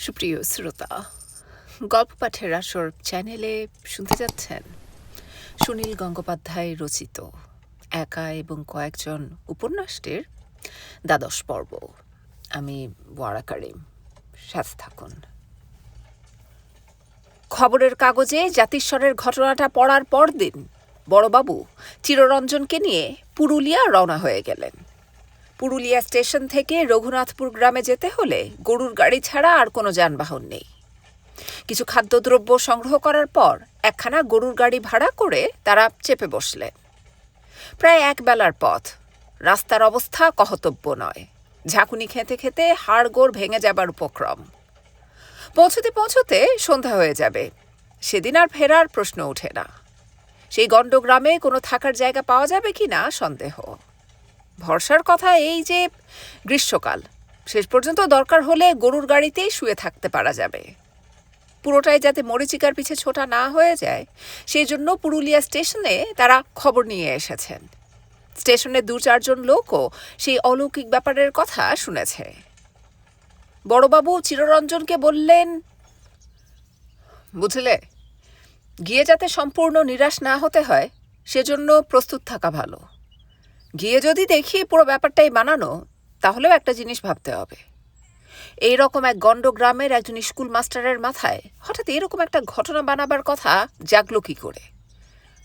সুপ্রিয় শ্রোতা, গল্প পাঠের আসর চ্যানেলে শুনতে যাচ্ছেন সুনীল গঙ্গোপাধ্যায় রচিত একা এবং কয়েকজন উপন্যাসটির ১২ পর্ব। আমি ওয়ারা কারিম, সাথে থাকুন। খবরের কাগজে জাতিস্বরের ঘটনাটা পড়ার পরদিন বড়বাবু চিররঞ্জনকে নিয়ে পুরুলিয়া রওনা হয়ে গেলেন। পুরুলিয়া স্টেশন থেকে রঘুনাথপুর গ্রামে যেতে হলে গরুর গাড়ি ছাড়া আর কোনো যানবাহন নেই। কিছু খাদ্যদ্রব্য সংগ্রহ করার পর একখানা গরুর গাড়ি ভাড়া করে তারা চেপে বসলেন। প্রায় এক বেলার পথ। রাস্তার অবস্থা কহতব্য নয়। ঝাঁকুনি খেতে খেতে হাড়গোড় ভেঙে যাবার উপক্রম। পৌঁছতে পৌঁছতে সন্ধ্যা হয়ে যাবে। সেদিন আর ফেরার প্রশ্ন ওঠে না। সেই গণ্ডগ্রামে কোনো থাকার জায়গা পাওয়া যাবে কি না সন্দেহ। ভরসার কথা এই যে গ্রীষ্মকাল, শেষ পর্যন্ত দরকার হলে গরুর গাড়িতেই শুয়ে থাকতে পারা যাবে। পুরোটাই যাতে মরীচিকার পিছে ছোটা না হয়ে যায়, সেই জন্য পুরুলিয়া স্টেশনে তারা খবর নিয়ে এসেছেন। স্টেশনে ২-৪ লোকও সেই অলৌকিক ব্যাপারের কথা শুনেছে। বড়বাবু চিররঞ্জনকে বললেন, বুঝলে, গিয়ে যাতে সম্পূর্ণ নিরাশ না হতে হয় সেজন্য প্রস্তুত থাকা ভালো। গিয়ে যদি দেখি পুরো ব্যাপারটাই বানানো, তাহলেও একটা জিনিস ভাবতে হবে। এই রকম এক গণ্ডগ্রামের একজন স্কুল মাস্টারের মাথায় হঠাৎ এরকম একটা ঘটনা বানাবার কথা জাগলো কি করে?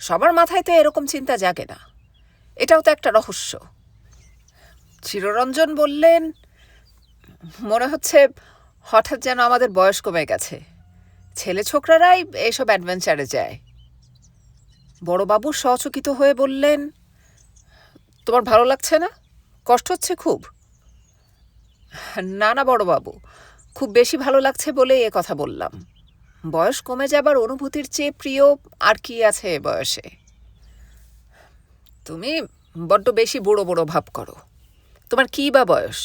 সবার মাথায় তো এরকম চিন্তা জাগে না। এটাও তো একটা রহস্য। চিররঞ্জন বললেন, মনে হচ্ছে হঠাৎ যেন আমাদের বয়স কমে গেছে। ছেলে ছোকরারাই এইসব অ্যাডভেঞ্চারে যায়। বড়বাবু সচকিত হয়ে বললেন, তোমার ভালো লাগছে না? কষ্ট হচ্ছে খুব? না না বড়বাবু, খুব বেশি ভালো লাগছে বলে এ কথা বললাম। বয়স কমে যাবার অনুভূতির চেয়ে প্রিয় আর কি আছে এ বয়সে? তুমি বড্ড বেশি বুড়ো বুড়ো ভাব করো। তোমার কী বা বয়স?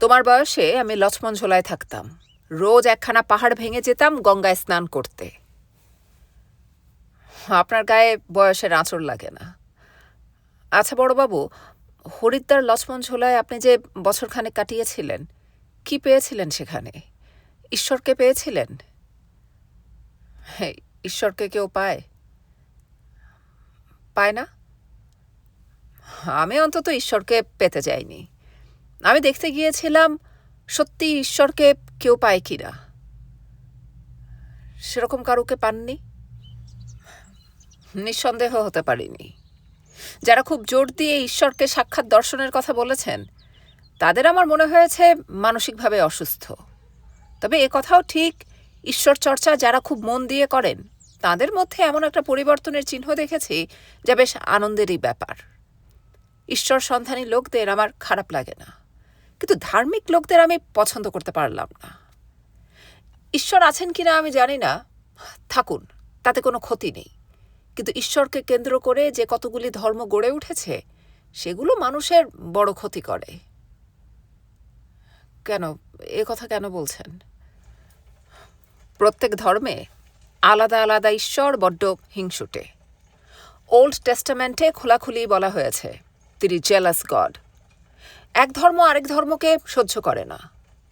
তোমার বয়সে আমি লক্ষ্মণ ঝোলায় থাকতাম। রোজ একখানা পাহাড় ভেঙে যেতাম গঙ্গায় স্নান করতে। আপনার গায়ে বয়সের আঁচড় লাগে না। আচ্ছা বড়বাবু, হরিদ্বার লক্ষ্মণ ঝোলায় আপনি যে বছরখানেক কাটিয়েছিলেন, কি পেয়েছিলেন সেখানে? ঈশ্বরকে পেয়েছিলেন? হ্যাঁ, ঈশ্বরকে কেউ পায়? পায় না? আমি অন্তত ঈশ্বরকে পেতে যাইনি। আমি দেখতে গিয়েছিলাম সত্যি ঈশ্বরকে কেউ পায় কি না। সেরকম কারুকে পাননি? নিঃসন্দেহ হতে পারিনি। যারা খুব জোর দিয়ে ঈশ্বরকে সাক্ষাৎ দর্শনের কথা বলেছেন, তাদের আমার মনে হয়েছে মানসিকভাবে অসুস্থ। তবে এ কথাও ঠিক, ঈশ্বর চর্চা যারা খুব মন দিয়ে করেন, তাদের মধ্যে এমন একটা পরিবর্তনের চিহ্ন দেখেছি যা বেশ আনন্দেরই ব্যাপার। ঈশ্বর সন্ধানী লোকদের আমার খারাপ লাগে না, কিন্তু ধার্মিক লোকদের আমি পছন্দ করতে পারলাম না। ঈশ্বর আছেন কিনা আমি জানি না, থাকুন, তাতে কোনো ক্ষতি নেই। কিন্তু ঈশ্বরকে কেন্দ্র করে যে কতগুলি ধর্ম গড়ে উঠেছে, সেগুলো মানুষের বড় ক্ষতি করে। কেন, এ কথা কেন বলছেন? প্রত্যেক ধর্মে আলাদা আলাদা ঈশ্বর বড্ড হিংসুটে। ওল্ড টেস্টামেন্টে খোলাখুলি বলা হয়েছে, তিনি জেলাস গড। এক ধর্ম আরেক ধর্মকে সহ্য করে না।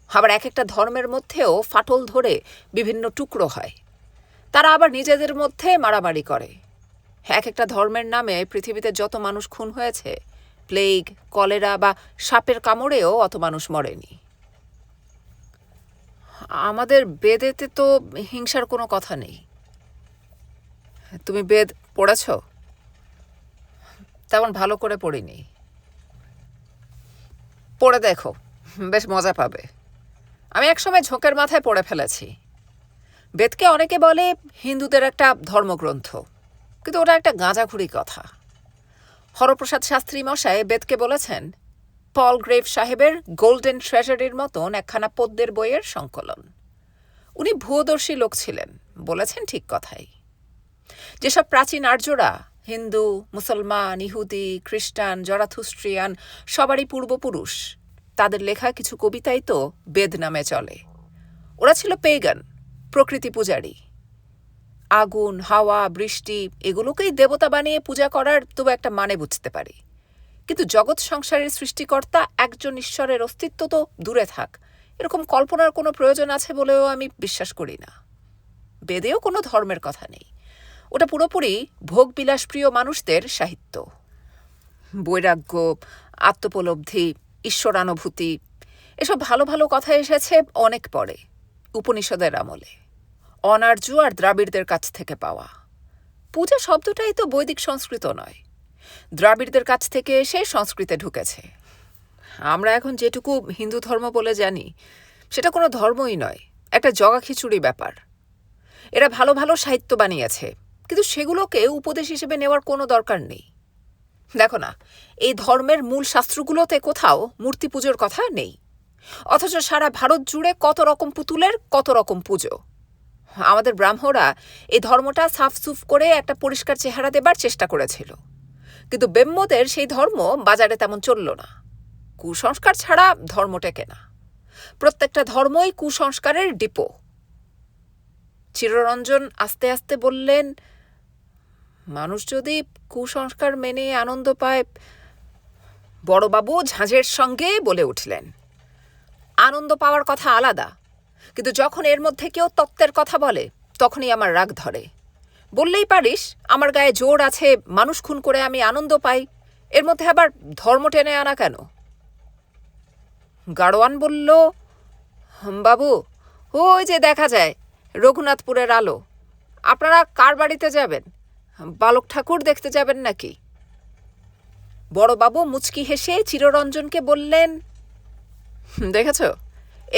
আবার এক একটা ধর্মের মধ্যেও ফাটল ধরে বিভিন্ন টুকরো হয়। তারা আবার নিজেদের মধ্যে মারামারি করে। এক একটা ধর্মের নামে পৃথিবীতে যত মানুষ খুন হয়েছে, প্লেগ, কলেরা বা সাপের কামড়েও অত মানুষ মরেনি। আমাদের বেদেতে তো হিংসার কোনো কথা নেই। তুমি বেদ পড়েছ? তেমন ভালো করে পড়িনি। পড়ে দেখো, বেশ মজা পাবে। আমি একসময় ঝোঁকের মাথায় পড়ে ফেলেছি। বেদকে অনেকে বলে হিন্দুদের একটা ধর্মগ্রন্থ, কিন্তু ওটা একটা গাঁজাখুরি কথা। হরপ্রসাদ শাস্ত্রী মশাই বেদকে বলেছেন পলগ্রেভ সাহেবের গোল্ডেন ট্রেজারির মতন একখানা পদ্যের বইয়ের সংকলন। উনি ভূয়দর্শী লোক ছিলেন, বলেছেন ঠিক কথাই। যেসব প্রাচীন আর্যরা হিন্দু, মুসলমান, ইহুদি, খ্রিস্টান, জরাথুস্ট্রিয়ান সবারই পূর্বপুরুষ, তাদের লেখা কিছু কবিতাই তো বেদ নামে চলে। ওরা ছিল পেগান, প্রকৃতি পূজারী। আগুন, হাওয়া, বৃষ্টি এগুলোকেই দেবতা বানিয়ে পূজা করার তবু একটা মানে বুঝতে পারি। কিন্তু জগৎ সংসারের সৃষ্টিকর্তা একজন ঈশ্বরের অস্তিত্ব তো দূরে থাক, এরকম কল্পনার কোনো প্রয়োজন আছে বলেও আমি বিশ্বাস করি না। বেদেও কোনো ধর্মের কথা নেই, ওটা পুরোপুরি ভোগবিলাসপ্রিয় মানুষদের সাহিত্য। বৈরাগ্য, আত্মোপলব্ধি, ঈশ্বরানুভূতি, এসব ভালো ভালো কথা এসেছে অনেক পরে, উপনিষদের আমলে, অনার্য আর দ্রাবিড়দের কাছ থেকে পাওয়া। পূজা শব্দটাই তো বৈদিক সংস্কৃত নয়, দ্রাবিড়দের কাছ থেকে এসে সংস্কৃতে ঢুকেছে। আমরা এখন যেটুকু হিন্দু ধর্ম বলে জানি সেটা কোনো ধর্মই নয়, একটা জগা খিচুড়ি ব্যাপার। এরা ভালো ভালো সাহিত্য বানিয়েছে, কিন্তু সেগুলোকে উপদেশ হিসেবে নেওয়ার কোনো দরকার নেই। দেখো না, এই ধর্মের মূল শাস্ত্রগুলোতে কোথাও মূর্তি পুজোর কথা নেই, অথচ সারা ভারত জুড়ে কত রকম পুতুলের কত রকম পুজো। আমাদের ব্রাহ্মণরা এই ধর্মটা সাফসুফ করে একটা পরিষ্কার চেহারা দেবার চেষ্টা করেছিল, কিন্তু ব্যাহ্মদের সেই ধর্ম বাজারে তেমন চলল না। কুসংস্কার ছাড়া ধর্ম টেকে না, প্রত্যেকটা ধর্মই কুসংস্কারের ডিপো। চিররঞ্জন আস্তে আস্তে বললেন, মানুষ যদি কুসংস্কার মেনে আনন্দ পায়। বড়বাবু ঝাঁঝের সঙ্গে বলে উঠলেন, আনন্দ পাওয়ার কথা আলাদা, কিন্তু যখন এর মধ্যে কেউ তত্ত্বের কথা বলে তখনই আমার রাগ ধরে। বললেই পারিস আমার গায়ে জোর আছে, মানুষ খুন করে আমি আনন্দ পাই, এর মধ্যে আবার ধর্ম টেনে আনা কেন? গাড়োয়ান বলল, বাবু, ওই যে দেখা যায় রঘুনাথপুরের আলো, আপনারা কার বাড়িতে যাবেন? বালক ঠাকুর দেখতে যাবেন নাকি? বড়বাবু মুচকি হেসে চিররঞ্জনকে বললেন, দেখেছ,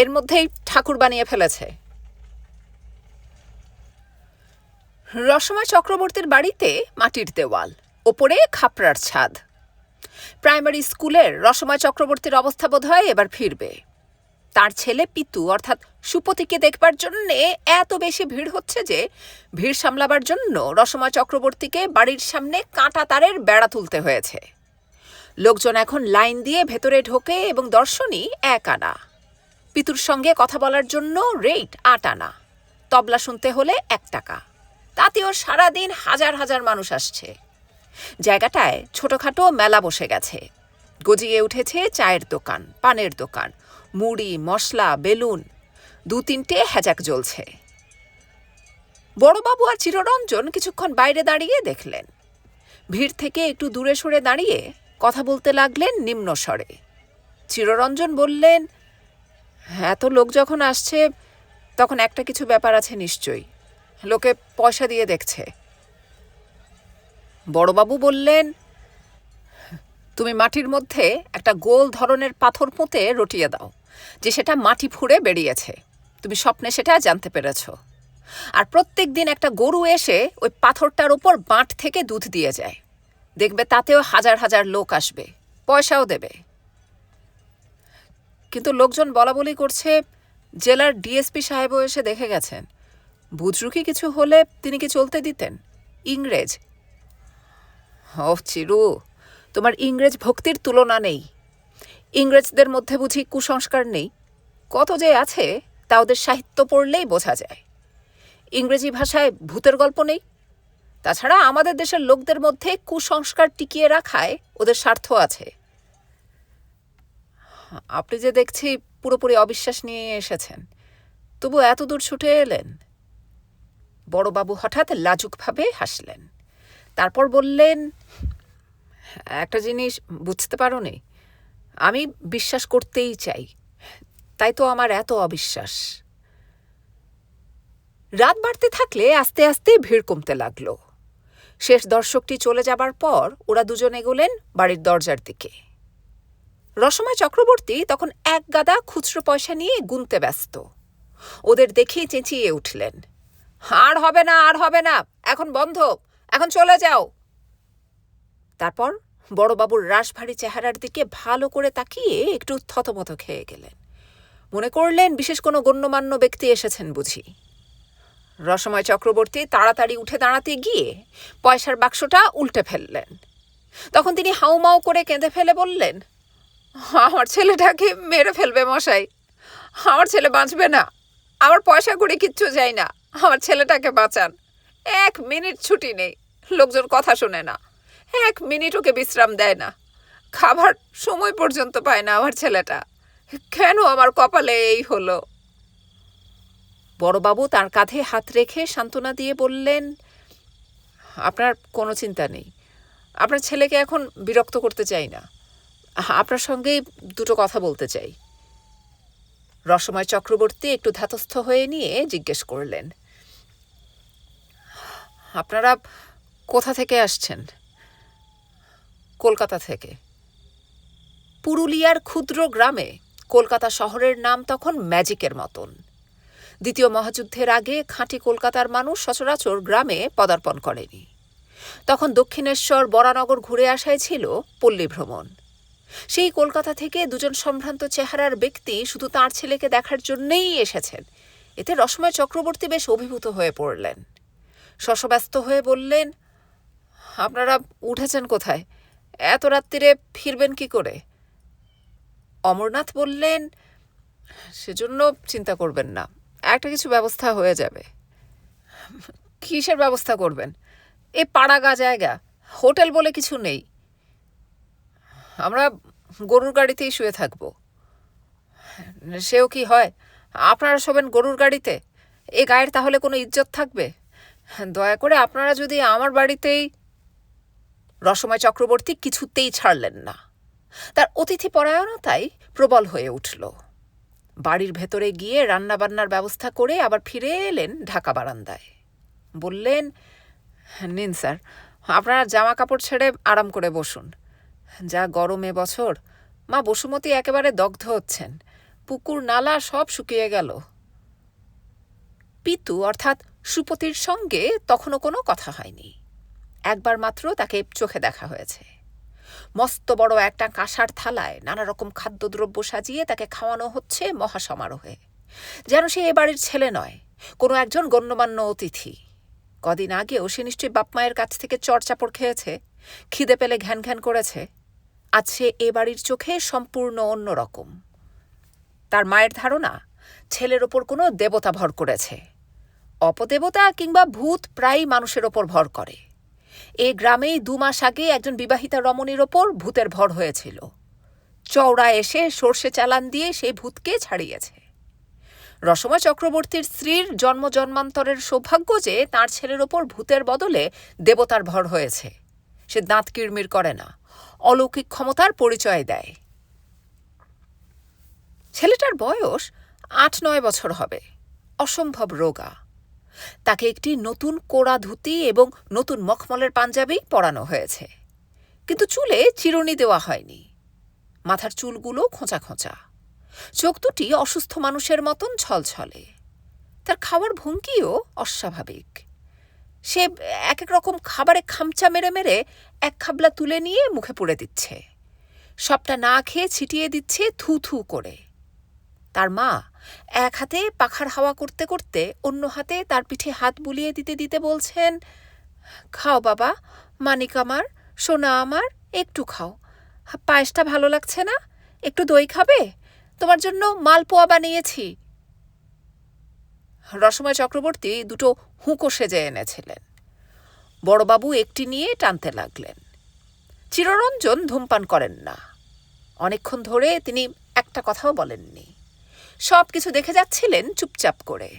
এর মধ্যেই ঠাকুর বানিয়ে ফেলেছে। রসময় চক্রবর্তীর বাড়িতে মাটির দেওয়াল, ওপরে খাপড়ার ছাদ। প্রাইমারি স্কুলের রসময় চক্রবর্তীর অবস্থা বোধ হয় এবার ফিরবে। তার ছেলে পিতু অর্থাৎ সুপতিকে দেখবার জন্যে এত বেশি ভিড় হচ্ছে যে ভিড় সামলাবার জন্য রসময় চক্রবর্তীকে বাড়ির সামনে কাঁটা তারের বেড়া তুলতে হয়েছে। লোকজন এখন লাইন দিয়ে ভেতরে ঢোকে এবং দর্শনী 1 আনা। পিতুর সঙ্গে কথা বলার জন্য রেট 8 আনা, তবলা শুনতে হলে 1 টাকা। তাতেও সারাদিন হাজার হাজার মানুষ আসছে। জায়গাটায় ছোটখাটো মেলা বসে গেছে, গজিয়ে উঠেছে চায়ের দোকান, পানের দোকান, মুড়ি, মশলা, বেলুন, 2-3টে হ্যাজাক জ্বলছে। বড়বাবু আর চিররঞ্জন কিছুক্ষণ বাইরে দাঁড়িয়ে দেখলেন। ভিড় থেকে একটু দূরে সরে দাঁড়িয়ে কথা বলতে লাগলেন নিম্ন স্বরে। চিররঞ্জন বললেন, এত লোক যখন আসছে তখন একটা কিছু ব্যাপার আছে নিশ্চয়ই, লোকে পয়সা দিয়ে দেখছে। বড়বাবু বললেন, তুমি মাটির মধ্যে একটা গোল ধরনের পাথর পুঁতে রটিয়ে দাও যে সেটা মাটি ফুঁড়ে বেরিয়েছে, তুমি স্বপ্নে সেটা জানতে পেরেছ। আর প্রত্যেক দিন একটা গরু এসে ওই পাথরটার ওপর বাঁট থেকে দুধ দিয়ে যায়, দেখবে তাতেও হাজার হাজার লোক আসবে, পয়সাও দেবে। কিন্তু লোকজন বলা বলি করছে জেলার ডিএসপি সাহেবও এসে দেখে গেছেন, বুজরুকি কিছু হলে তিনি কি চলতে দিতেন? ইংরেজ। চিরু, তোমার ইংরেজ ভক্তির তুলনা নেই। ইংরেজদের মধ্যে বুঝি কুসংস্কার নেই? কত যে আছে তা ওদের সাহিত্য পড়লেই বোঝা যায়। ইংরেজি ভাষায় ভূতের গল্প নেই। তাছাড়া আমাদের দেশের লোকদের মধ্যে কুসংস্কার টিকিয়ে রাখায় ওদের স্বার্থ আছে। আপনি যে দেখছি পুরোপুরি অবিশ্বাস নিয়ে এসেছেন, তবু এত দূর ছুটে এলেন। বড়বাবু হঠাৎ লাজুকভাবে হাসলেন, তারপর বললেন, একটা জিনিস বুঝতে পারোনি, আমি বিশ্বাস করতেই চাই, তাই তো আমার এত অবিশ্বাস। রাত বাড়তে থাকলে আস্তে আস্তে ভিড় কমতে লাগলো। শেষ দর্শকটি চলে যাবার পর ওরা দুজন এগোলেন বাড়ির দরজার দিকে। রসময় চক্রবর্তী তখন 1 গাদা খুচরো পয়সা নিয়ে গুনতে ব্যস্ত। ওদের দেখেই চেঁচিয়ে উঠলেন, আর হবে না, আর হবে না, এখন বন্ধ, এখন চলে যাও। তারপর বড়বাবুর রাশভারী চেহারার দিকে ভালো করে তাকিয়ে একটু থতমত খেয়ে গেলেন। মনে করলেন বিশেষ কোনো গণ্যমান্য ব্যক্তি এসেছেন বুঝি। রসময় চক্রবর্তী তাড়াতাড়ি উঠে দাঁড়াতে গিয়ে পয়সার বাক্সটা উল্টে ফেললেন। তখন তিনি হাউমাউ করে কেঁদে ফেলে বললেন, আমার ছেলেটাকে মেরে ফেলবে মশাই, আমার ছেলে বাঁচবে না, আমার পয়সা করে কিচ্ছু চাই না, আমার ছেলেটাকে বাঁচান। 1 মিনিট ছুটি নেই, লোকজন কথা শোনে না, 1 মিনিট ওকে বিশ্রাম দেয় না, খাবার সময় পর্যন্ত পায় না আমার ছেলেটা, কেন আমার কপালে এই হলো? বড়বাবু তার কাঁধে হাত রেখে সান্ত্বনা দিয়ে বললেন, আপনার কোনো চিন্তা নেই। আপনার ছেলেকে এখন বিরক্ত করতে চাই না। আপনার সঙ্গেই দুটো কথা বলতে চাই। রসময় চক্রবর্তী একটু ধাতস্থ হয়ে নিয়ে জিজ্ঞেস করলেন, আপনারা কোথা থেকে আসছেন? কলকাতা থেকে। পুরুলিয়ার ক্ষুদ্র গ্রামে কলকাতা শহরের নাম তখন ম্যাজিকের মতন। দ্বিতীয় মহাযুদ্ধের আগে খাঁটি কলকাতার মানুষ সচরাচর গ্রামে পদার্পণ করেনি। তখন দক্ষিণেশ্বর বরানগর ঘুরে আসাই ছিল পল্লী ভ্রমণ। সেই কলকাতা থেকে দুজন সম্ভ্রান্ত চেহারার ব্যক্তি শুধু তাঁর ছেলেকে দেখার জন্যেই এসেছেন। এতে রসময় চক্রবর্তী বেশ অভিভূত হয়ে পড়লেন। শশব্যস্ত হয়ে বললেন, আপনারা উঠেছেন কোথায়? এত রাত্রিরে ফিরবেন কি করে? অমরনাথ বললেন, সেজন্য চিন্তা করবেন না, একটা কিছু ব্যবস্থা হয়ে যাবে। কিসের ব্যবস্থা করবেন? এ পাড়াগা জায়গা, হোটেল বলে কিছু নেই। আমরা গরুর গাড়িতেই শুয়ে থাকব। সেও কি হয়? আপনারা শোবেন গরুর গাড়িতে? এ গায়ের তাহলে কোনো ইজ্জত থাকবে? দয়া করে আপনারা যদি আমার বাড়িতেই। রসময় চক্রবর্তী কিছুতেই ছাড়লেন না। তার অতিথি পরায়ণতাই প্রবল হয়ে উঠল। বাড়ির ভেতরে গিয়ে রান্নাবান্নার ব্যবস্থা করে আবার ফিরে এলেন ঢাকা বারান্দায়। বললেন, নিন স্যার, আপনারা জামা কাপড় ছেড়ে আরাম করে বসুন। যা গরম বছর, মা বসুমতী একেবারে দগ্ধ হচ্ছেন। পুকুর নালা সব শুকিয়ে গেল। পিতু অর্থাৎ সুপতির সঙ্গে তখনও কোনো কথা হয়নি। একবার মাত্র তাকে চোখে দেখা হয়েছে। মস্ত বড় একটা কাঁসার থালায় নানা রকম খাদ্যদ্রব্য সাজিয়ে তাকে খাওয়ানো হচ্ছে মহাসমারোহে, যেন সে এ বাড়ির ছেলে নয়, কোনো একজন গণ্যমান্য অতিথি। কদিন আগেও সে নিশ্চয়ই বাপমায়ের কাছ থেকে চড়চাপড় খেয়েছে, খিদে পেলে ঘ্যান ঘ্যান করেছে। আজ সে এ বাড়ির চোখে সম্পূর্ণ অন্য রকম। তার মায়ের ধারণা ছেলের ওপর কোনো দেবতা ভর করেছে। অপদেবতা কিংবা ভূত প্রায়ই মানুষের ওপর ভর করে। এ গ্রামেই 2 মাস আগে একজন বিবাহিতা রমণীর ওপর ভূতের ভর হয়েছিল। চওড়া এসে সর্ষে চালান দিয়ে সেই ভূতকে ছাড়িয়েছে। রসময় চক্রবর্তীর স্ত্রীর জন্ম জন্মান্তরের সৌভাগ্য যে তাঁর ছেলের ওপর ভূতের বদলে দেবতার ভর হয়েছে। সে দাঁত কিড়মির করে না, অলৌকিক ক্ষমতার পরিচয় দেয়। ছেলেটার বয়স 8-9 বছর হবে। অসম্ভব রোগা। তাকে একটি নতুন কোড়া ধুতি এবং নতুন মখমলের পাঞ্জাবি পরানো হয়েছে, কিন্তু চুলে চিরুনি দেওয়া হয়নি। মাথার চুলগুলো খোঁচা খোঁচা। চোখ দুটি অসুস্থ মানুষের মতন ছলছলে। তার খাওয়ার ভঙ্গিও অস্বাভাবিক। সে এক এক রকম খাবারে খামচা মেরে মেরে এক খাবলা তুলে নিয়ে মুখে পুড়ে দিচ্ছে। সবটা না খেয়ে ছিটিয়ে দিচ্ছে থু থু করে। তার মা এক হাতে পাখার হাওয়া করতে করতে অন্য হাতে তার পিঠে হাত বুলিয়ে দিতে দিতে বলছেন, খাও বাবা, মানিক আমার, সোনা আমার, একটু খাও। পায়েসটা ভালো লাগছে না? একটু দই খাবে? তোমার জন্য মালপোয়া বানিয়েছি। রসময় চক্রবর্তী দুটো হুঁকো সেজে এনেছিলেন। বড়বাবু একটি নিয়ে টানতে লাগলেন। চিররঞ্জন ধূমপান করেন না। অনেকক্ষণ ধরে তিনি একটা কথাও বলেননি। সব কিছু দেখে যাচ্ছিলেন চুপচাপ করে।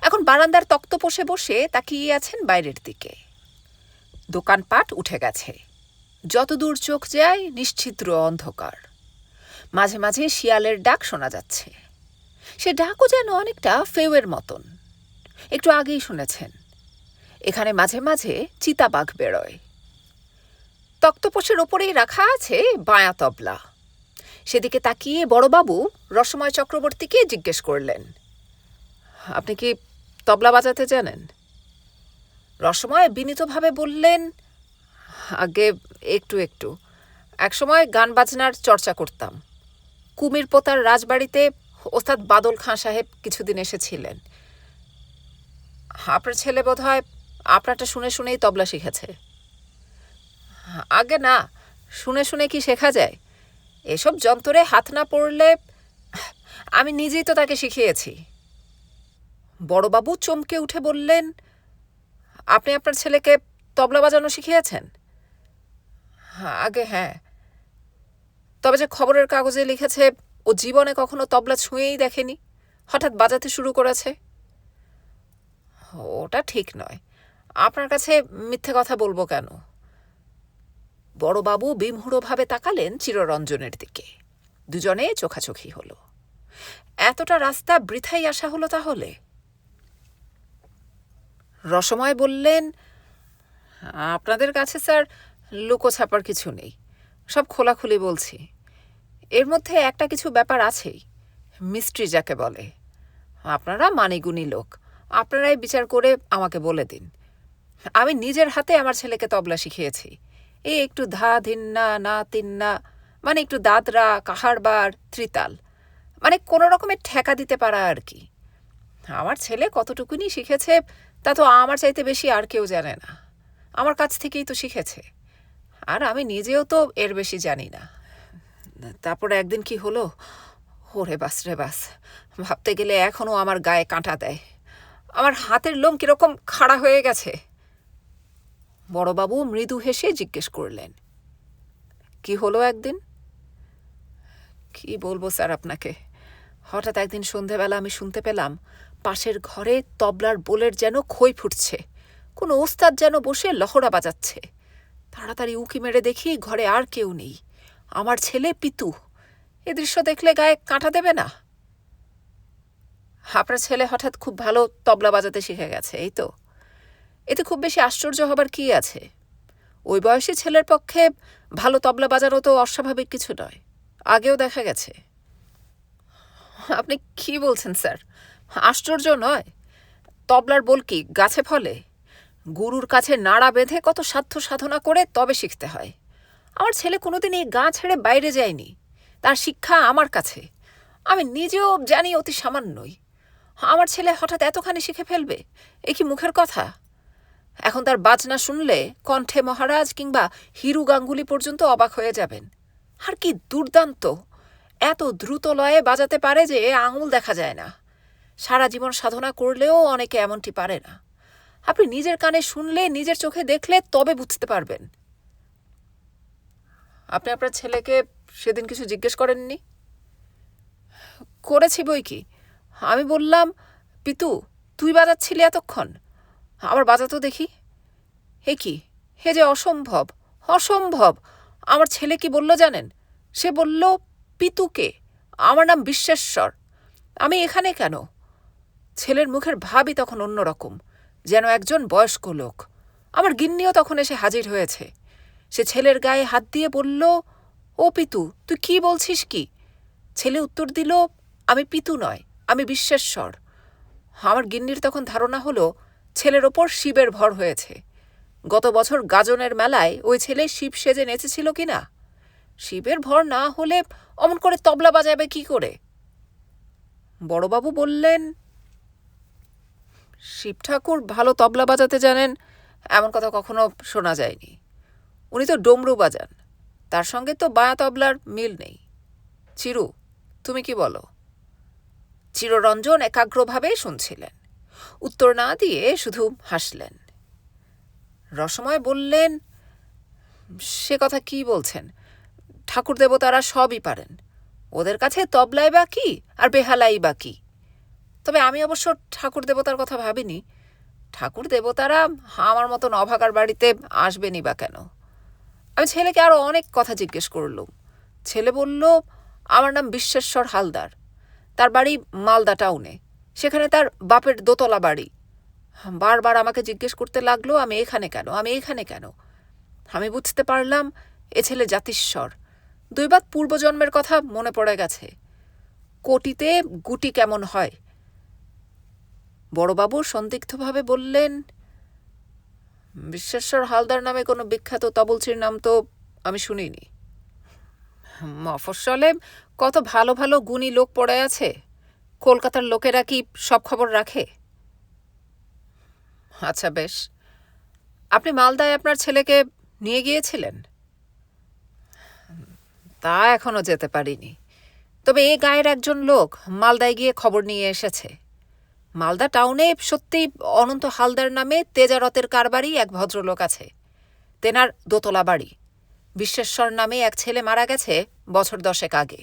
এখন বারান্দার তক্তপোষে বসে তাকিয়ে আছেন বাইরের দিকে। দোকানপাট উঠে গেছে। যতদূর চোখ যায় নিশ্ছিদ্র অন্ধকার। মাঝে মাঝে শিয়ালের ডাক শোনা যাচ্ছে। সে ডাকও যেন অনেকটা ফেউয়ের মতন। একটু আগেই শুনেছেন। এখানে মাঝে মাঝে চিতাবাঘ বেরোয়। তক্তপোষের ওপরেই রাখা আছে বায়া তবলা। সেদিকে তাকিয়ে বড়বাবু রসময় চক্রবর্তীকে জিজ্ঞেস করলেন, আপনি কি তবলা বাজাতে জানেন? রসময় বিনীতভাবে বললেন, আগে একটু একটু। একসময় গান বাজনার চর্চা করতাম। কুমির পোতার রাজবাড়িতে ওস্তাদ বাদল খাঁ সাহেব কিছুদিন এসেছিলেন। আপনার ছেলে বোধহয় আপনারটা শুনে শুনেই তবলা শিখেছে। আগে না, শুনে শুনে কি শেখা যায়? এসব যন্ত্রে হাত না পড়লে। আমি নিজেই তো তাকে শিখিয়েছি। বড়বাবু চমকে উঠে বললেন, আপনি আপনার ছেলেকে তবলা বাজানো শিখিয়েছেন? আগে হ্যাঁ। তবে যে খবরের কাগজে লিখেছে ও জীবনে কখনো তবলা ছুঁয়েই দেখেনি, হঠাৎ বাজাতে শুরু করেছে। ওটা ঠিক নয়, আপনার কাছে মিথ্যে কথা বলবো কেন? বড়বাবু বিমূঢ়ভাবে তাকালেন চিররঞ্জনের দিকে। দুজনে চোখাচোখি হলো। এতটা রাস্তা বৃথাই আসা হলো তাহলে? রসময় বললেন, আপনাদের কাছে স্যার লুকোছাপার কিছু নেই, সব খোলাখুলি বলছি। এর মধ্যে একটা কিছু ব্যাপার আছেই, মিস্ট্রি যাকে বলে। আপনারা মানিগুণী লোক, আপনারাই বিচার করে আমাকে বলে দিন। আমি নিজের হাতে আমার ছেলেকে তবলা শিখিয়েছি। এই একটু ধা ধিন্না না তিন্না, মানে একটু দাদরা, কাহারবার, ত্রিতাল, মানে কোনো রকমের ঠেকা দিতে পারা আর কি। আমার ছেলে কতটুকুনি শিখেছে তা তো আমার চাইতে বেশি আর কেউ জানে না। আমার কাছ থেকেই তো শিখেছে, আর আমি নিজেও তো এর বেশি জানি না। তারপরে একদিন কি হলো, ওরে বাস রে বাস, ভাবতে গেলে এখনো আমার গায়ে কাঁটা দেয়। আমার হাতের লোম কিরকম খাড়া হয়ে গেছে। বড়বাবু মৃদু হেসে জিজ্ঞেস করলেন, কি হলো একদিন? কি বলবো স্যার আপনাকে, হঠাৎ একদিন সন্ধেবেলা আমি শুনতে পেলাম পাশের ঘরে তবলার বোলের যেন খই ফুটছে, কোনো ওস্তাদ যেন বসে লহরা বাজাচ্ছে। তাড়াতাড়ি উঁকি মেরে দেখি ঘরে আর কেউ নেই, আমার ছেলে পিতু। এ দৃশ্য দেখলে গায়ে কাঁটা দেবে না? আপনার ছেলে হঠাৎ খুব ভালো তবলা বাজাতে শিখে গেছে, এই তো? এতে খুব বেশি আশ্চর্য হবার কি আছে? ওই বয়সী ছেলের পক্ষে ভালো তবলা বাজানো তো অস্বাভাবিক কিছু নয়, আগেও দেখা গেছে। আপনি কি বলছেন স্যার? আশ্চর্য নয়? তবলার বোল কি গাছে ফলে? গুরুর কাছে নাড়া বেঁধে কত সাধ্য সাধনা করে তবে শিখতে হয়। আমার ছেলে কোনোদিন এই গা ছেড়ে বাইরে যায়নি, তার শিক্ষা আমার কাছে। আমি নিজেও জানি অতি সামান্যই। আমার ছেলে হঠাৎ এতখানি শিখে ফেলবে, এ কি মুখের কথা? এখন তার বাজনা শুনলে কণ্ঠে মহারাজ কিংবা হিরু গাঙ্গুলি পর্যন্ত অবাক হয়ে যাবেন। আর কি দুর্দান্ত! এত দ্রুত লয়ে বাজাতে পারে যে আঙুল দেখা যায় না। সারা জীবন সাধনা করলেও অনেকে এমনটি পারে না। আপনি নিজের কানে শুনলে, নিজের চোখে দেখলে তবে বুঝতে পারবেন। আপনি আপনার ছেলেকে সেদিন কিছু জিজ্ঞেস করেননি? করেছি বই কি। আমি বললাম, পিতু তুই বাজাচ্ছিলি এতক্ষণ, আবার বাজাতো দেখি। হে কি, হে যে অসম্ভব, অসম্ভব! আমার ছেলে কি বলল জানেন? সে বলল, পিতুকে, আমার নাম বিশ্বেশ্বর, আমি এখানে কেন? ছেলের মুখের ভাবই তখন অন্যরকম, যেন একজন বয়স্ক লোক। আমার গিন্নিও তখন এসে হাজির হয়েছে। সে ছেলের গায়ে হাত দিয়ে বলল, ও পিতু, তুই কি বলছিস কি? ছেলে উত্তর দিল, আমি পিতু নয়, আমি বিশ্বেশ্বর। আমার গিন্নির তখন ধারণা হলো ছেলের ওপর শিবের ভর হয়েছে। গত বছর গাজনের মেলায় ওই ছেলে শিব সেজে নেচেছিল কিনা। শিবের ভর না হলে অমন করে তবলা বাজাবে কি করে? বড়বাবু বললেন, শিব ঠাকুর ভালো তবলা বাজাতে জানেন এমন কথা কখনো শোনা যায়নি। উনি তো ডমরু বাজান, তার সঙ্গে তো বায়া তবলার মিল নেই। চিরু, তুমি কি বলো? চিররঞ্জন একাগ্রভাবে শুনছিলেন, উত্তর না দিয়ে শুধু হাসলেন। রসময় বললেন, সে কথা কি বলছেন? ঠাকুর দেবতারা সবই পারেন, ওদের কাছে তবলাই বা কি আর বেহালাই বা কি? তবে আমি অবশ্য ঠাকুর দেবতার কথা ভাবিনি। ঠাকুর দেবতারা আমার মতন অভাগার বাড়িতে আসবেনই বা কেন? আমি ছেলেকে আরও অনেক কথা জিজ্ঞেস করলুম। ছেলে বলল, আমার নাম বিশ্বেশ্বর হালদার, তার বাড়ি মালদা টাউনে, সেখানে তার বাপের দোতলা বাড়ি। বারবার আমাকে জিজ্ঞেস করতে লাগলো, আমি এখানে কেন, আমি এখানে কেন? আমি বুঝতে পারলাম এ ছেলে জাতিস্বর। দুইবার পূর্বজন্মের কথা মনে পড়ে গেছে। কোটিতে গুটি কেমন হয়? বড়বাবু সন্দিগ্ধভাবে বললেন, বিশ্বেশ্বর হালদার নামে কোনো বিখ্যাত তবলচির নাম তো আমি শুনিনি। মফস্বলে কত ভালো ভালো গুণী লোক পড়ে আছে, কলকাতার লোকেরা কি সব খবর রাখে? আচ্ছা বেশ, আপনি মালদায় আপনার ছেলেকে নিয়ে গিয়েছিলেন? তা এখনো যেতে পারিনি, তবে এ গায়ের একজন লোক মালদায় গিয়ে খবর নিয়ে এসেছে। মালদা টাউনে সত্যি অনন্ত হালদার নামে তেজারতের কারবারি এক ভদ্রলোক আছে। তেনার দোতলা বাড়ি। বিশ্বেশ্বর নামে এক ছেলে মারা গেছে বছর 10 আগে।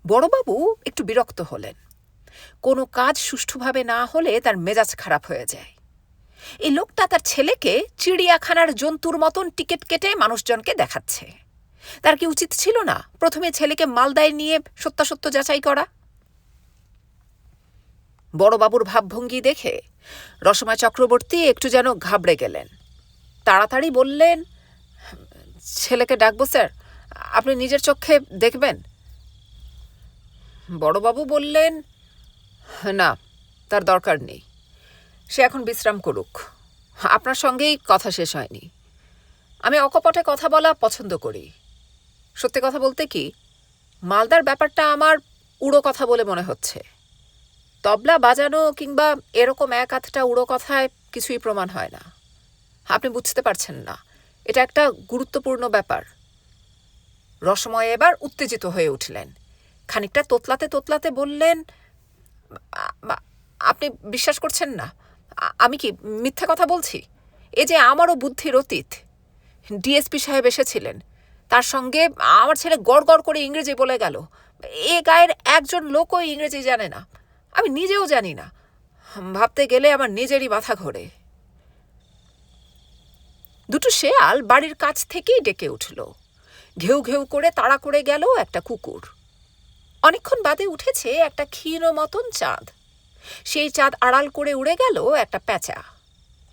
বড়বাবু একটু বিরক্ত হলেন। কোনো কাজ সুষ্ঠুভাবে না হলে তার মেজাজ খারাপ হয়ে যায়। এই লোকটা তার ছেলেকে চিড়িয়াখানার জন্তুর মতন টিকিট কেটে মানুষজনকে দেখাচ্ছে। তার কি উচিত ছিল না প্রথমে ছেলেকে মালদায় নিয়ে সত্যাসত্য যাচাই করা? বড়বাবুর ভাবভঙ্গি দেখে রসমা চক্রবর্তী একটু যেন ঘাবড়ে গেলেন। তাড়াতাড়ি বললেন, ছেলেকে ডাকবো স্যার, আপনি নিজের চোখে দেখবেন? বড়বাবু বললেন, না, তার দরকার নেই, সে এখন বিশ্রাম করুক। আপনার সঙ্গেই কথা শেষ হয়নি। আমি অকপটে কথা বলা পছন্দ করি। সত্যি কথা বলতে কি, মালদার ব্যাপারটা আমার উড়ো কথা বলে মনে হচ্ছে। তবলা বাজানো কিংবা এরকম এক আধটা উড়ো কথায় কিছুই প্রমাণ হয় না। আপনি বুঝতে পারছেন না, এটা একটা গুরুত্বপূর্ণ ব্যাপার। রসময় এবার উত্তেজিত হয়ে উঠলেন। খানিকটা তোতলাতে তোতলাতে বললেন, আপনি বিশ্বাস করছেন না? আমি কি মিথ্যে কথা বলছি? এ যে আমারও বুদ্ধির অতীত। ডিএসপি সাহেব এসেছিলেন, তার সঙ্গে আমার ছেলে গড় গড় করে ইংরেজি বলে গেল। এ গায়ের একজন লোকও ইংরেজি জানে না, আমি নিজেও জানি না। ভাবতে গেলে আমার নিজেরই মাথা ঘোরে। দুটো শেয়াল বাড়ির কাছ থেকেই ডেকে উঠল। ঘেউ ঘেউ করে তাড়া করে গেল একটা কুকুর। অনেকক্ষণ বাদে উঠেছে একটা ক্ষীণ মতন চাঁদ। সেই চাঁদ আড়াল করে উড়ে গেল একটা প্যাঁচা।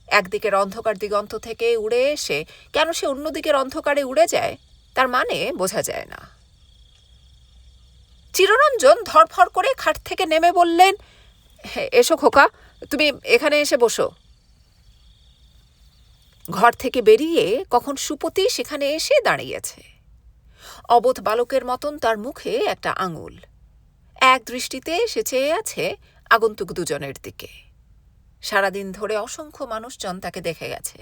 একদিকের অন্ধকার দিগন্ত থেকে উড়ে এসে কেন সে অন্যদিকের অন্ধকারে উড়ে যায় তার মানে বোঝা যায় না। চিররঞ্জন ধরফর করে খাট থেকে নেমে বললেন, এসো খোকা, তুমি এখানে এসে বসো। ঘর থেকে বেরিয়ে কখন সুপতি সেখানে এসে দাঁড়িয়েছে। অবোধ বালকের মতন তার মুখে একটা আঙুল। এক দৃষ্টিতে সে চেয়ে আছে আগন্তুক দুজনের দিকে। সারাদিন ধরে অসংখ্য মানুষজন তাকে দেখে গেছে,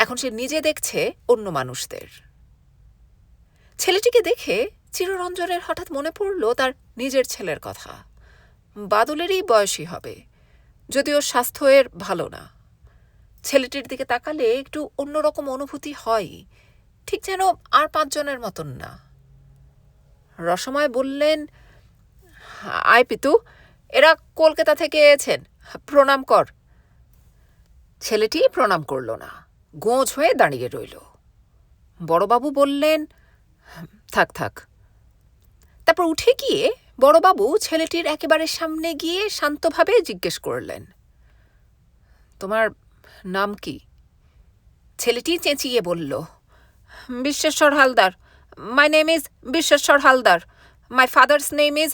এখন সে নিজে দেখছে অন্য মানুষদের। ছেলেটিকে দেখে চিররঞ্জনের হঠাৎ মনে পড়ল তার নিজের ছেলের কথা। বাদলেরই বয়সী হবে, যদিও স্বাস্থ্য এর ভালো না। ছেলেটির দিকে তাকালে একটু অন্যরকম অনুভূতি হয়, ঠিক যেন আর 5 জনের মতন না। রসময় বললেন, আয় পিতু, এরা কলকাতা থেকে এসেছেন, প্রণাম কর। ছেলেটি প্রণাম করল না, গোঁজ হয়ে দাঁড়িয়ে রইল। বড়বাবু বললেন, থাক থাক। তারপর উঠে গিয়ে বড়বাবু ছেলেটির একেবারে সামনে গিয়ে শান্তভাবে জিজ্ঞেস করলেন, তোমার নাম কি? ছেলেটি চেঁচিয়ে বলল, Bisweswar Haldar. My name is Bisweswar Haldar. My father's name is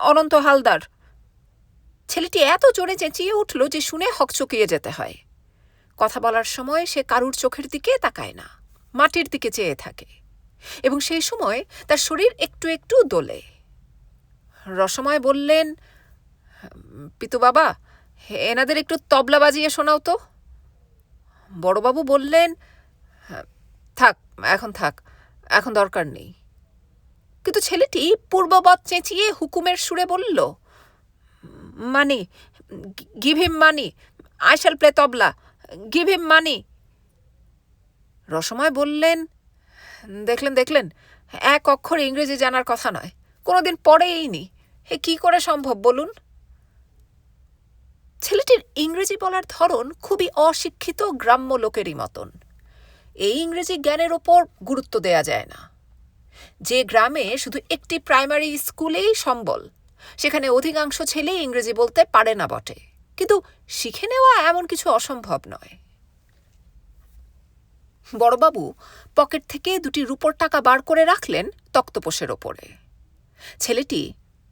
Ananta Haldar. ছেলেটি এত জোরে চেঁচিয়ে উঠল যে শুনে হকচকিয়ে যেতে হয়। কথা বলার সময় সে কারুর চোখের দিকে তাকায় না, মাটির দিকে চেয়ে থাকে, এবং সেই সময় তার শরীর একটু একটু দোলে। রসময় বললেন, পিতু বাবা, এনাদের একটু তবলা বাজিয়ে শোনাও তো। বড়বাবু বললেন, থাক, এখন থাক, এখন দরকার নেই। কিন্তু ছেলেটি পূর্ববৎ চেঁচিয়ে হুকুমের সুরে বলল, money, give him money, I shall play tabla, give him money. Rasamay বললেন, দেখলেন দেখলেন, এক অক্ষর ইংরেজি জানার কথা নয়, কোনোদিন পড়েইনি, এ কি করে সম্ভব বলুন? ছেলেটির ইংরেজি বলার ধরন খুবই অশিক্ষিত গ্রাম্য লোকেরই মতন। এই ইংরেজি জ্ঞানের ওপর গুরুত্ব দেয়া যায় না। যে গ্রামে শুধু একটি প্রাইমারি স্কুলেই সম্বল, সেখানে অধিকাংশ ছেলে ইংরেজি বলতে পারে না বটে, কিন্তু শিখে নেওয়া এমন কিছু অসম্ভব নয়। বড়বাবু পকেট থেকে 2টি রূপোর টাকা বার করে রাখলেন তক্তপোষের ওপরে। ছেলেটি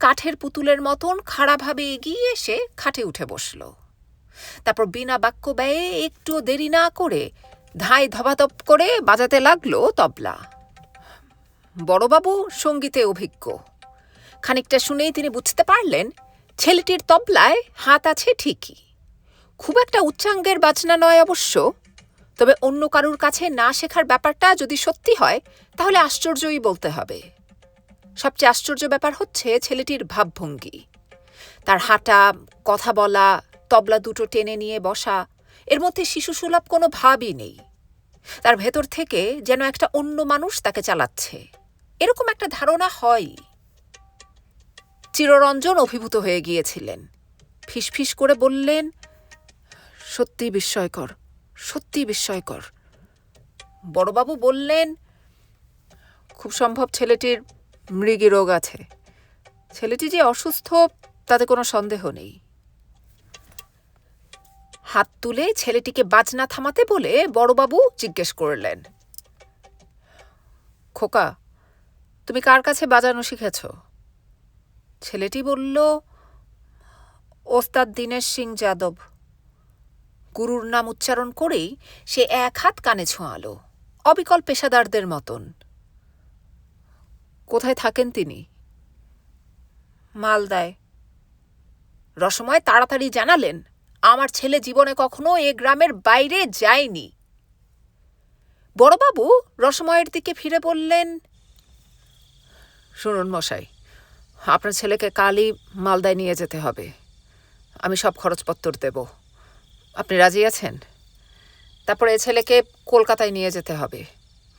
কাঠের পুতুলের মতন খাড়াভাবে এগিয়ে এসে খাটে উঠে বসল। তারপর বিনা বাক্য ব্যয়ে একটু দেরি না করে ধাই ধবাধপ করে বাজাতে লাগলো তবলা। বড়বাবু সঙ্গীতে অভিজ্ঞ। খানিকটা শুনেই তিনি বুঝতে পারলেন ছেলেটির তবলায় হাত আছে ঠিকই, খুব একটা উচ্চাঙ্গের বাজনা নয় অবশ্য, তবে অন্য কারুর কাছে না শেখার ব্যাপারটা যদি সত্যি হয় তাহলে আশ্চর্যই বলতে হবে। সবচেয়ে আশ্চর্য ব্যাপার হচ্ছে ছেলেটির ভাবভঙ্গি, তার হাঁটা, কথা বলা, তবলা দুটো টেনে নিয়ে বসা, এর মধ্যে শিশুসুলভ কোনো ভাবই নেই। তার ভেতর থেকে যেন একটা অন্য মানুষ তাকে চালাচ্ছে, এরকম একটা ধারণা হয়। চিররঞ্জন অভিভূত হয়ে গিয়েছিলেন। ফিসফিস করে বললেন, সত্যি বিস্ময়কর, সত্যি বিস্ময়কর। বড়বাবু বললেন, খুব সম্ভব ছেলেটির মৃগী রোগ আছে। ছেলেটি যে অসুস্থ তাতে কোনো সন্দেহ নেই। হাত তুলে ছেলেটিকে বাজনা থামাতে বলে বড়বাবু জিজ্ঞেস করলেন, খোকা, তুমি কার কাছে বাজানো শিখেছ? ছেলেটি বলল, ওস্তাদ দীনেশ সিং যাদব। গুরুর নাম উচ্চারণ করেই সে এক হাত কানে ছোঁয়ালো, অবিকল পেশাদারদের মতন। কোথায় থাকেন তিনি? মালদায়। রসময় তাড়াতাড়ি জানালেন, আমার ছেলে জীবনে কখনো এ গ্রামের বাইরে যায়নি। বড়বাবু রসময়ের দিকে ফিরে বললেন, শুনুন মশাই, আপনার ছেলেকে কালই মালদায় নিয়ে যেতে হবে। আমি সব খরচপত্তর দেব। আপনি রাজি আছেন? তারপরে এ ছেলেকে কলকাতায় নিয়ে যেতে হবে।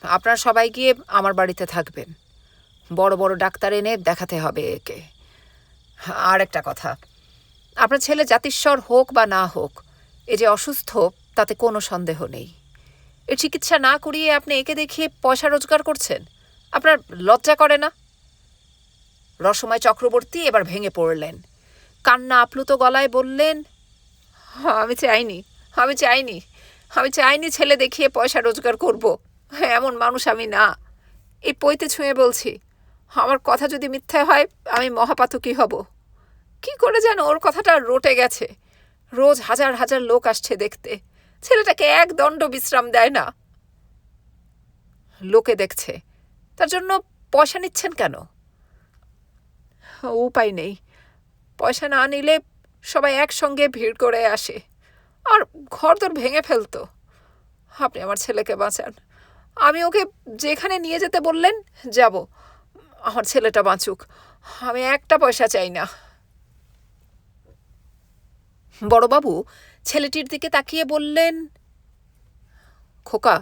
আপনারা সবাই গিয়ে আমার বাড়িতে থাকবেন। বড় বড় ডাক্তার এনে দেখাতে হবে একে। আর একটা কথা, আপনার ছেলে জাতিস্বর হোক বা না হোক, এ যে অসুস্থ তাতে কোনো সন্দেহ নেই। এর চিকিৎসা না করিয়ে আপনি একে দেখিয়ে পয়সা রোজগার করছেন। আপনার লজ্জা করে না? রসময় চক্রবর্তী এবার ভেঙে পড়লেন। কান্না আপ্লুত গলায় বললেন, আমি চাইনি, আমি চাইনি, আমি চাইনি ছেলে দেখিয়ে পয়সা রোজগার করব। এমন মানুষ আমি না। এই পইতে ছুঁয়ে বলছি, আমার কথা যদি মিথ্যে হয় আমি মহাপাতকী হব। কি করে যেন ওর কথাটা রটে গেছে। রোজ হাজার হাজার লোক আসছে দেখতে। ছেলেটাকে এক দণ্ড বিশ্রাম দেয় না। লোকে দেখছে, তার জন্য পয়সা নিচ্ছেন কেন? উপায় নেই। পয়সা না নিলে সবাই একসঙ্গে ভিড় করে আসে আর ঘরদোর ভেঙে ফেলতো। আপনি আমার ছেলেকে বাঁচান। আমি ওকে যেখানে নিয়ে যেতে বললেন যাব। আমার ছেলেটা বাঁচুক। আমি একটা পয়সা চাই না। বড়বাবু ছেলেটির দিকে তাকিয়ে বললেন, খোকা,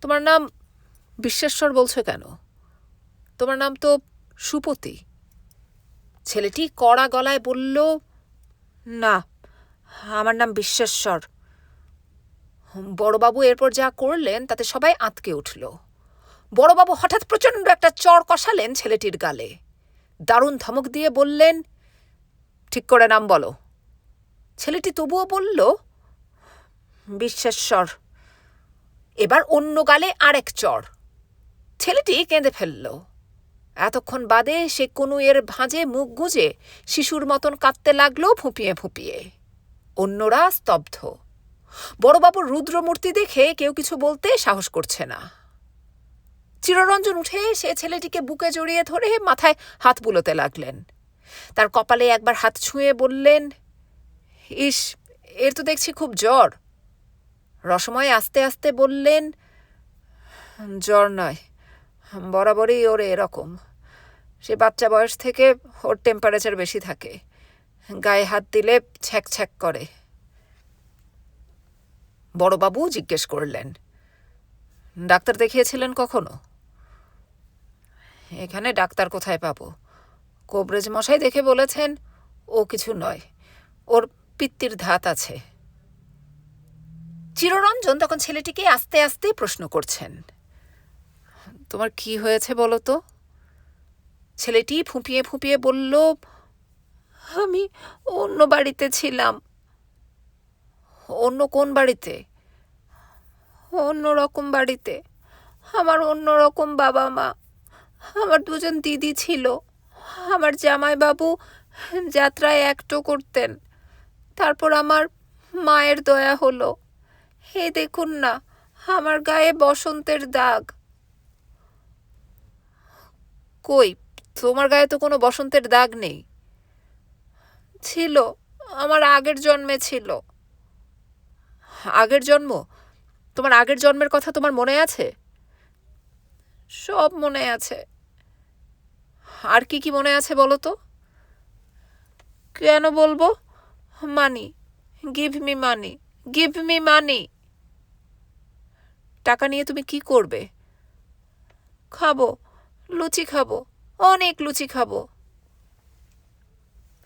তোমার নাম বিশ্বেশ্বর বলছো কেন? তোমার নাম তো সুপতি। ছেলেটি কড়া গলায় বলল, না, আমার নাম বিশ্বেশ্বর। বড়বাবু এরপর যা করলেন তাতে সবাই আঁতকে উঠল। বড়বাবু হঠাৎ প্রচণ্ড একটা চড় কষালেন ছেলেটির গালে। দারুণ ধমক দিয়ে বললেন, ঠিক করে নাম বলো। ছেলেটি তবুও বলল, বিশ্বেশ্বর। এবার অন্য গালে আরেক চড়। ছেলেটি কেঁদে ফেলল। এতক্ষণ বাদে সে কনুইয়ের ভাঁজে মুখ গুজে শিশুর মতন কাঁদতে লাগলো ফুঁপিয়ে ফুঁপিয়ে। অন্যরা স্তব্ধ। বড়বাবুর রুদ্রমূর্তি দেখে কেউ কিছু বলতে সাহস করছে না। চিররঞ্জন উঠে সে ছেলেটিকে বুকে জড়িয়ে ধরে মাথায় হাত বুলোতে লাগলেন। তার কপালে একবার হাত ছুঁয়ে বললেন, ইস, এর তো দেখছি খুব জ্বর। রসময় আস্তে আস্তে বললেন, জ্বর নয়, বরাবরই ওর এরকম। সে বাচ্চা বয়স থেকে ওর টেম্পারেচার বেশি থাকে। গায়ে হাত দিলে ছ্যাক ছ্যাক করে। বড়বাবু জিজ্ঞেস করলেন, ডাক্তার দেখিয়েছিলেন কখনো? এখানে ডাক্তার কোথায় পাবো? কোবরেজ মশাই দেখে বলেছেন ও কিছু নয়, ওর পিত্তির ধাত আছে। চিররঞ্জন তখন ছেলেটিকে আস্তে আস্তে প্রশ্ন করছেন, তোমার কি হয়েছে বলো তো? ছেলেটি ফুঁপিয়ে ফুঁপিয়ে বলল, আমি অন্য বাড়িতে ছিলাম। অন্য কোন বাড়িতে? অন্য রকম বাড়িতে। আমার অন্য রকম বাবা মা। আমার দুজন দিদি ছিল। আমার জামাইবাবু যাত্রায় অ্যাক্টও করতেন। তারপর আমার মায়ের দয়া হলো। হে দেখুন না, আমার গায়ে বসন্তের দাগ। কই, তোমার গায়ে তো কোনো বসন্তের দাগ নেই। ছিল, আমার আগের জন্মে ছিল। আগের জন্ম? তোমার আগের জন্মের কথা তোমার মনে আছে? সব মনে আছে। আর কি কি মনে আছে বলো তো? কেন বলবো? Money, give me money, give me money. টাকা নিয়ে তুমি কি করবে? খাবো, লুচি খাবো, অনেক লুচি খাবো।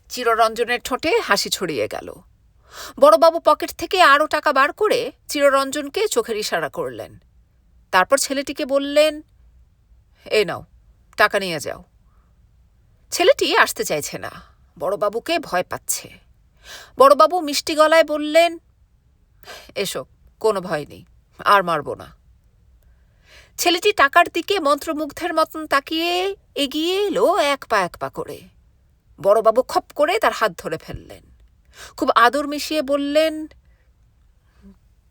চিররঞ্জনের ঠোঁটে হাসি ছড়িয়ে গেল। বড়বাবু পকেট থেকে আরও টাকা বার করে চিররঞ্জনকে চোখের ইশারা করলেন। তারপর ছেলেটিকে বললেন, এই নাও, টাকা নিয়ে যাও। ছেলেটি আসতে চাইছে না, বড়বাবুকে ভয় পাচ্ছে। বড়বাবু মিষ্টি গলায় বললেন, এসো, কোনো ভয় নেই, আর মারব না। ছেলেটি টাকার দিকে মন্ত্রমুগ্ধের মতন তাকিয়ে এগিয়ে এলো এক পা করে। বড়বাবু খপ করে তার হাত ধরে ফেললেন। খুব আদর মিশিয়ে বললেন,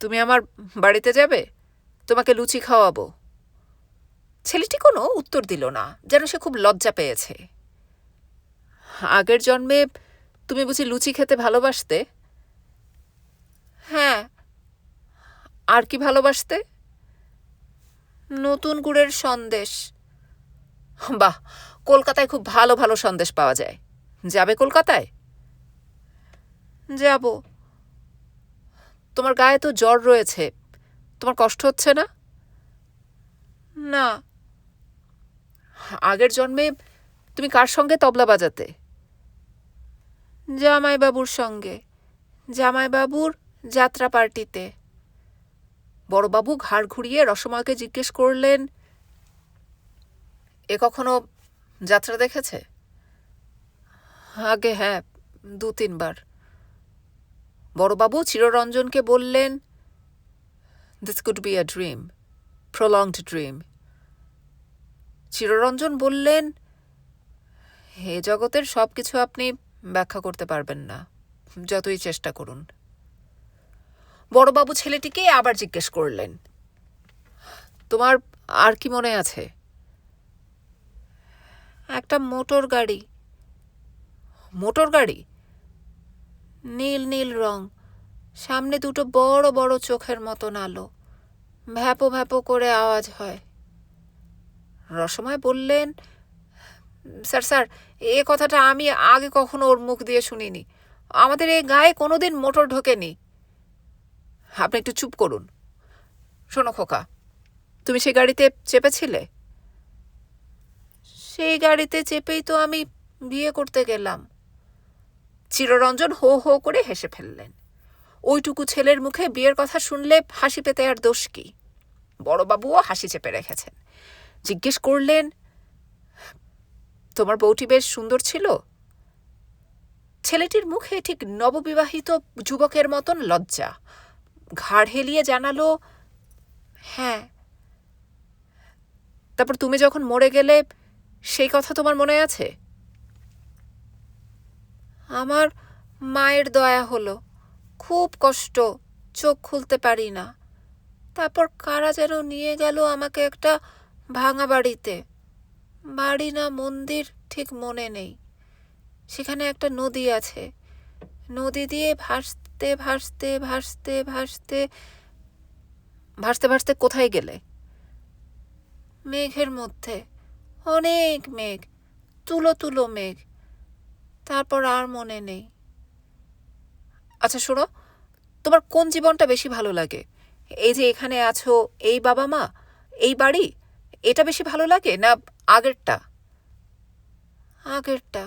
তুমি আমার বাড়িতে যাবে, তোমাকে লুচি খাওয়াবো। ছেলেটি কোনো উত্তর দিল না, যেন সে খুব লজ্জা পেয়েছে। আগের জন্মে তুমি বুঝি লুচি খেতে ভালোবাসতে? হ্যাঁ। আর কি ভালোবাসতে? নতুন গুড়ের সন্দেশ। বাহ, কলকাতায় খুব ভালো ভালো সন্দেশ পাওয়া যায়। যাবে কলকাতায়? যাব। তোমার গায়ে তো জ্বর রয়েছে, তোমার কষ্ট হচ্ছে না? না। আগের জন্মে তুমি কার সঙ্গে তবলা বাজাতে? জামাইবাবুর সঙ্গে, জামাইবাবুর যাত্রা পার্টিতে। বড়বাবু ঘাড় ঘুরিয়ে রসময়কে জিজ্ঞেস করলেন, এ কখনো যাত্রা দেখেছে? আগে হ্যাঁ, 2-3 বার। বড়বাবু চিররঞ্জনকে বললেন, this could be a dream, prolonged dream. Chiraranjan বললেন, হে জগতের সব কিছু আপনি ব্যাখ্যা করতে পারবেন না, যতই চেষ্টা করুন। বড়বাবু ছেলেটিকে আবার জিজ্ঞেস করলেন, তোমার আর কি মনে আছে? একটা মোটর গাড়ি। মোটর গাড়ি? নীল নীল রং, সামনে দুটো বড় বড় চোখের মতন আলো, ভ্যাপো ভ্যাপো করে আওয়াজ হয়। রসময় বললেন, স্যার, এ কথাটা আমি আগে কখনো ওর মুখ দিয়ে শুনিনি। আমাদের এই গায়ে কোনোদিন মোটর ঢোকেনি। আপনি একটু চুপ করুন। শোনো খোকা, তুমি সেই গাড়িতে চেপেছিলে? সেই গাড়িতে চেপেই তো আমি বিয়ে করতে গেলাম। চিররঞ্জন হো হো করে হেসে ফেললেন। ওইটুকু ছেলের মুখে বিয়ের কথা শুনলে হাসি পেতে আর দোষ কি? বড়বাবুও হাসি চেপে রেখেছেন। জিজ্ঞেস করলেন, তোমার বউটি বেশ সুন্দর ছিল? ছেলেটির মুখে ঠিক নববিবাহিত যুবকের মতন লজ্জা। ঘাড় হেলিয়ে জানালো, হ্যাঁ। তারপর তুমি যখন মরে গেলে, সেই কথা তোমার মনে আছে? আমার মায়ের দয়া হলো, খুব কষ্ট, চোখ খুলতে পারি না। তারপর কারা যেন নিয়ে গেল আমাকে একটা ভাঙা বাড়িতে। বাড়ি না মন্দির ঠিক মনে নেই। সেখানে একটা নদী আছে। নদী দিয়ে ভাসতে ভাসতে ভাসতে ভাসতে ভাসতে ভাসতে কোথায় গেলে? মেঘের মধ্যে, অনেক মেঘ, তুলো তুলো মেঘ। তারপর আর মনে নেই। আচ্ছা শোনো, তোমার কোন জীবনটা বেশি ভালো লাগে? এই যে এখানে আছো, এই বাবা মা, এই বাড়ি, এটা বেশি ভালো লাগে না আগেরটা? আগেরটা।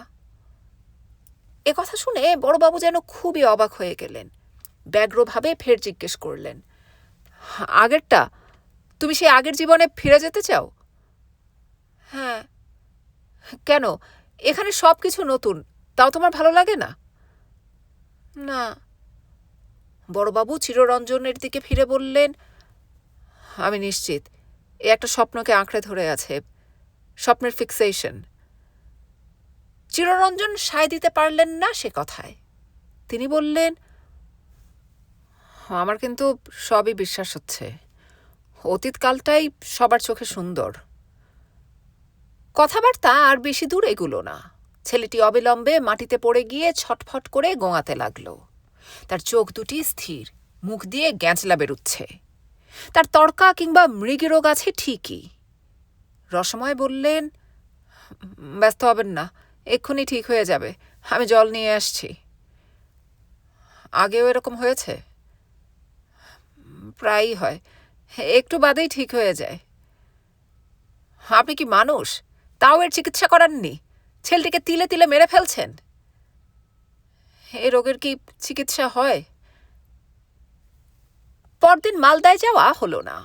এ কথা শুনে বড়বাবু যেন খুবই অবাক হয়ে গেলেন। ব্যগ্রভাবে ফের জিজ্ঞেস করলেন, আগেরটা? তুমি সেই আগের জীবনে ফিরে যেতে চাও? হ্যাঁ। কেন? এখানে সব কিছু নতুন, তাও তোমার ভালো লাগে না? না। বড়বাবু চিররঞ্জনের দিকে ফিরে বললেন, আমি নিশ্চিত এ একটা স্বপ্নকে আঁকড়ে ধরে আছে, স্বপ্নের ফিক্সেশন। চিররঞ্জন সায় দিতে পারলেন না সে কথায়। তিনি বললেন, আমার কিন্তু সবই বিশ্বাস হচ্ছে। অতীতকালটাই সবার চোখে সুন্দর। কথাবার্তা আর বেশি দূর এগুলো না। ছেলেটি অবিলম্বে মাটিতে পড়ে গিয়ে ছটফট করে গোঙাতে লাগল। তার চোখ দুটি স্থির, মুখ দিয়ে গ্যাঁচলা বেরুচ্ছে। তার তর্কা কিংবা মৃগীরোগ আছে ঠিকই। রসময় বললেন, ব্যস্ত হবেন না, এক্ষুনি ঠিক হয়ে যাবে, আমি জল নিয়ে আসছি। আগেও এরকম হয়েছে? প্রায়ই হয়, একটু বাদেই ঠিক হয়ে যায়। আপনি কি মানুষ? তাও এর চিকিৎসা করাননি? ছেলেটিকে তিলে তিলে মেরে ফেলছেন। এ রোগের কি চিকিৎসা হয়? পরদিন মালদায় যাওয়া হলো না।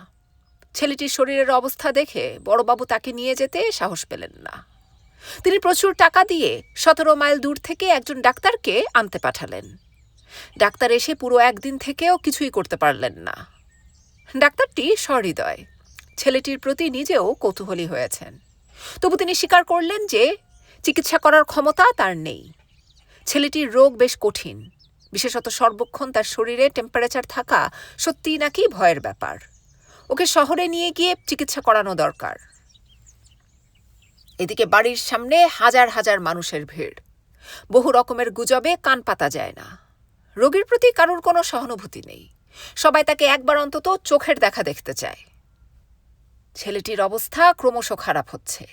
ছেলেটির শরীরের অবস্থা দেখে বড়বাবু তাকে নিয়ে যেতে সাহস পেলেন না। তিনি প্রচুর টাকা দিয়ে 17 মাইল দূর থেকে একজন ডাক্তারকে আনতে পাঠালেন। ডাক্তার এসে পুরো একদিন থেকেও কিছুই করতে পারলেন না। ডাক্তারটি সহৃদয়, ছেলেটির প্রতি নিজেও কৌতূহলী হয়েছেন। তবু তিনি স্বীকার করলেন যে চিকিৎসা করার ক্ষমতা তার নেই। ছেলেটির রোগ বেশ কঠিন, বিশেষত সর্বক্ষণ তার শরীরে টেম্পারেচার থাকা সত্যিই নাকি ভয়ের ব্যাপার। ওকে শহরে নিয়ে গিয়ে চিকিৎসা করানো দরকার। এদিকে বাড়ির সামনে হাজার হাজার মানুষের ভিড়। বহু রকমের গুজবে কান পাতা যায় না। রোগীর প্রতি কারোর কোনো সহানুভূতি নেই। সবাই তাকে একবার অন্তত চোখের দেখা দেখতে চায়। ছেলেটির অবস্থা ক্রমশ খারাপ হচ্ছে।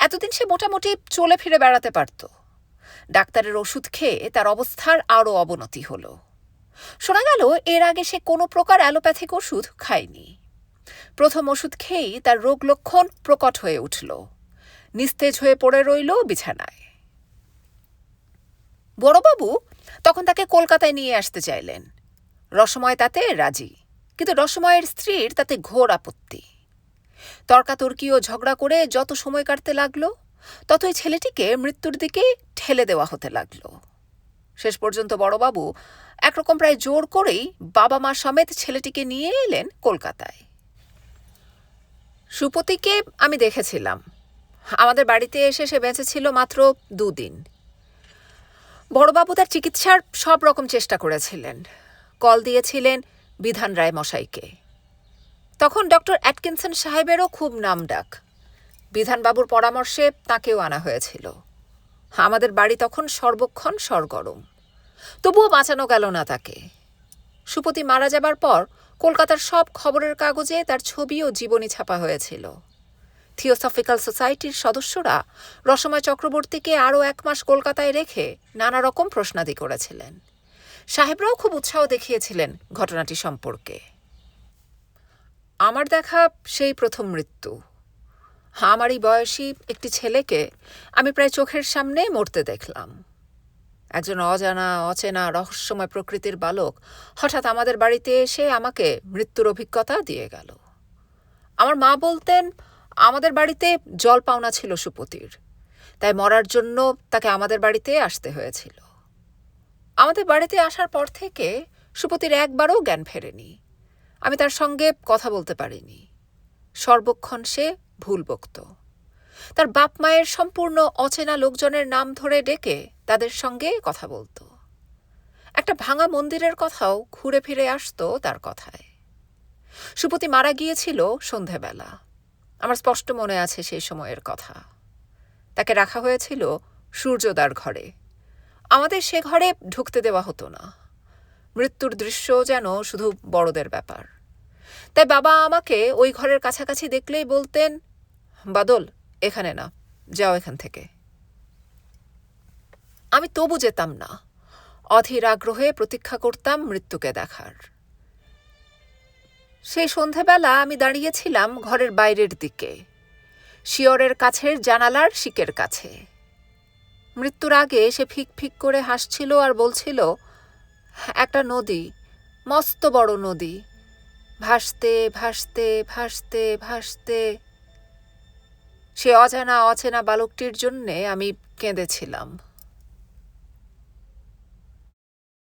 এতদিন সে মোটামুটি চলে ফিরে বেড়াতে পারত। ডাক্তারের ওষুধ খেয়ে তার অবস্থার আরও অবনতি হলো। শোনা গেল এর আগে সে কোনো প্রকার অ্যালোপ্যাথিক ওষুধ খায়নি। প্রথম ওষুধ খেয়েই তার রোগ লক্ষণ প্রকট হয়ে উঠল। নিস্তেজ হয়ে পড়ে রইল বিছানায়। বড়বাবু তখন তাকে কলকাতায় নিয়ে আসতে চাইলেন। রসময় তাতে রাজি, কিন্তু রসময়ের স্ত্রীর তাতে ঘোর আপত্তি। তর্কাতর্কি ও ঝগড়া করে যত সময় কাটতে লাগলো, ততই ছেলেটিকে মৃত্যুর দিকে ঠেলে দেওয়া হতে লাগলো। শেষ পর্যন্ত বড়বাবু একরকম প্রায় জোর করেই বাবা মা সমেত ছেলেটিকে নিয়ে এলেন কলকাতায়। সুপতিকে আমি দেখেছিলাম। আমাদের বাড়িতে এসে সে বেঁচে ছিল মাত্র 2 দিন। বড়বাবু তার চিকিৎসার সব রকম চেষ্টা করেছিলেন। কল দিয়েছিলেন বিধান রায় মশাইকে। তখন ডক্টর অ্যাটকিনসন সাহেবেরও খুব নাম ডাক। বিধানবাবুর পরামর্শে তাকেও আনা হয়েছিল। আমাদের বাড়ি তখন সর্বক্ষণ সরগরম। তবুও বাঁচানো গেল না তাকে। সুপতি মারা যাবার পর কলকাতার সব খবরের কাগজে তার ছবি ও জীবনী ছাপা হয়েছিল। থিওসফিক্যাল সোসাইটির সদস্যরা রসময় চক্রবর্তীকে আরও 1 মাস কলকাতায় রেখে নানা রকম প্রশ্নাদি করেছিলেন। সাহেবরাও খুব উৎসাহ দেখিয়েছিলেন ঘটনাটি সম্পর্কে। আমার দেখা সেই প্রথম মৃত্যু। আমারই বয়সী একটি ছেলেকে আমি প্রায় চোখের সামনে মরতে দেখলাম। একজন অজানা অচেনা রহস্যময় প্রকৃতির বালক হঠাৎ আমাদের বাড়িতে এসে আমাকে মৃত্যুর অভিজ্ঞতা দিয়ে গেল। আমার মা বলতেন আমাদের বাড়িতে জল পাওনা ছিল সুপতির, তাই মরার জন্য তাকে আমাদের বাড়িতে আসতে হয়েছিল। আমাদের বাড়িতে আসার পর থেকে সুপতির একবারও জ্ঞান ফেরেনি। আমি তার সঙ্গে কথা বলতে পারিনি। সর্বক্ষণ সে ভুল বকত। তার বাপ মায়ের সম্পূর্ণ অচেনা লোকজনের নাম ধরে ডেকে তাদের সঙ্গে কথা বলতো। একটা ভাঙা মন্দিরের কথাও ঘুরে ফিরে আসতো তার কথায়। সুপতি মারা গিয়েছিল সন্ধেবেলা। আমার স্পষ্ট মনে আছে সেই সময়ের কথা। তাকে রাখা হয়েছিল সূর্যদার ঘরে। আমাদের সে ঘরে ঢুকতে দেওয়া হতো না। মৃত্যুর দৃশ্য যেন শুধু বড়দের ব্যাপার। তাই বাবা আমাকে ওই ঘরের কাছাকাছি দেখলেই বলতেন, বাদল, এখানে না, যাও এখান থেকে। আমি তবু যেতাম না। অধীর আগ্রহে প্রতীক্ষা করতাম মৃত্যুকে দেখার। সেই সন্ধেবেলা আমি দাঁড়িয়েছিলাম ঘরের বাইরের দিকে, শিয়রের কাছের জানালার শিকের কাছে। মৃত্যুর আগে সে ফিক ফিক করে হাসছিল আর বলছিল, একটা নদী, মস্ত বড় নদী, ভাসতে ভাসতে ভাসতে ভাসতে। সে অজানা অচেনা বালকটির জন্যে আমি কেঁদেছিলাম।